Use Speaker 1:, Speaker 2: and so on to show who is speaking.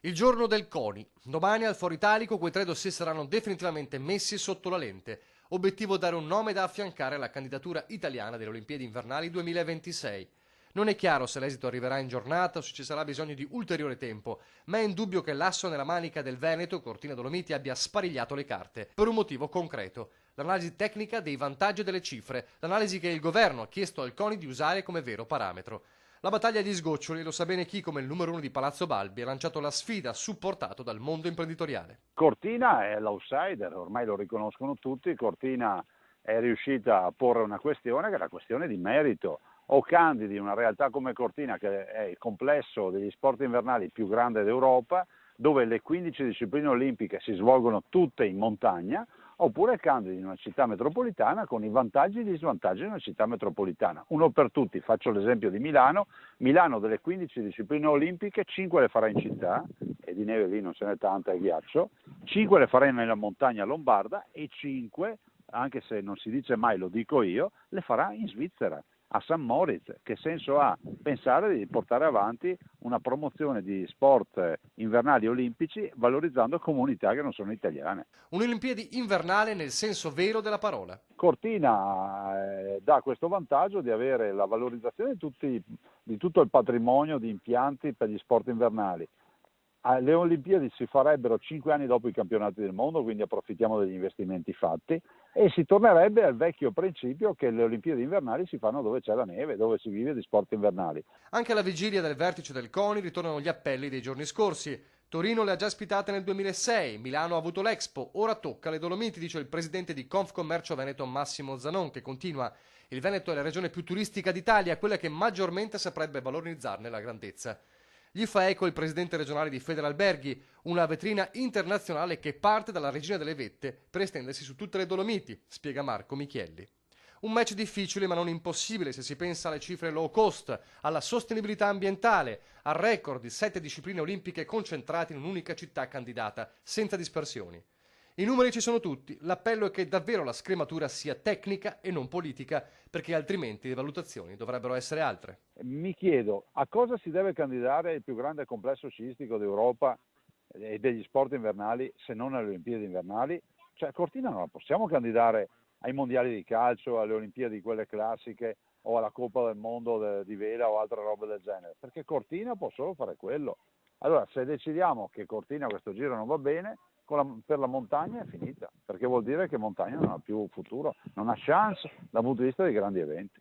Speaker 1: Il giorno del CONI. Domani al Foro Italico quei tre dossier saranno definitivamente messi sotto la lente. Obiettivo dare un nome da affiancare alla candidatura italiana delle Olimpiadi invernali 2026. Non è chiaro se l'esito arriverà in giornata o se ci sarà bisogno di ulteriore tempo, ma è indubbio che l'asso nella manica del Veneto, Cortina Dolomiti, abbia sparigliato le carte, per un motivo concreto: l'analisi tecnica dei vantaggi e delle cifre, l'analisi che il governo ha chiesto al CONI di usare come vero parametro. La battaglia agli sgoccioli lo sa bene chi, come il numero uno di Palazzo Balbi, ha lanciato la sfida supportato dal mondo imprenditoriale.
Speaker 2: Cortina è l'outsider, ormai lo riconoscono tutti. Cortina è riuscita a porre una questione che è la questione di merito. O candidi una realtà come Cortina, che è il complesso degli sport invernali più grande d'Europa, dove le 15 discipline olimpiche si svolgono tutte in montagna, oppure candidi in una città metropolitana con i vantaggi e gli svantaggi di una città metropolitana. Uno per tutti, faccio l'esempio di Milano. Milano, delle 15 discipline olimpiche, 5 le farà in città, e di neve lì non ce n'è tanta, è ghiaccio, 5 le farà nella montagna lombarda e 5, anche se non si dice mai, lo dico io, le farà in Svizzera, a St. Moritz. Che senso ha pensare di portare avanti una promozione di sport invernali olimpici valorizzando comunità che non sono italiane?
Speaker 1: Un'Olimpiadi invernale nel senso vero della parola.
Speaker 2: Cortina dà questo vantaggio di avere la valorizzazione di tutto il patrimonio di impianti per gli sport invernali. Le Olimpiadi si farebbero 5 anni dopo i campionati del mondo, quindi approfittiamo degli investimenti fatti, e si tornerebbe al vecchio principio che le Olimpiadi invernali si fanno dove c'è la neve, dove si vive di sport invernali.
Speaker 1: Anche alla vigilia del vertice del CONI ritornano gli appelli dei giorni scorsi. Torino le ha già ospitate nel 2006, Milano ha avuto l'Expo, ora tocca alle Dolomiti, dice il presidente di Confcommercio Veneto Massimo Zanon, che continua: il Veneto è la regione più turistica d'Italia, quella che maggiormente saprebbe valorizzarne la grandezza. Gli fa eco il presidente regionale di Federalberghi, una vetrina internazionale che parte dalla Regina delle Vette per estendersi su tutte le Dolomiti, spiega Marco Michielli. Un match difficile ma non impossibile se si pensa alle cifre low cost, alla sostenibilità ambientale, al record di 7 discipline olimpiche concentrate in un'unica città candidata, senza dispersioni. I numeri ci sono tutti, l'appello è che davvero la scrematura sia tecnica e non politica, perché altrimenti le valutazioni dovrebbero essere altre.
Speaker 2: Mi chiedo a cosa si deve candidare il più grande complesso sciistico d'Europa e degli sport invernali se non alle Olimpiadi invernali? Cioè, Cortina non la possiamo candidare ai mondiali di calcio, alle Olimpiadi quelle classiche o alla Coppa del Mondo di vela o altre robe del genere, perché Cortina può solo fare quello. Allora, se decidiamo che Cortina questo giro non va bene, per la montagna è finita, perché vuol dire che montagna non ha più futuro, non ha chance dal punto di vista dei grandi eventi.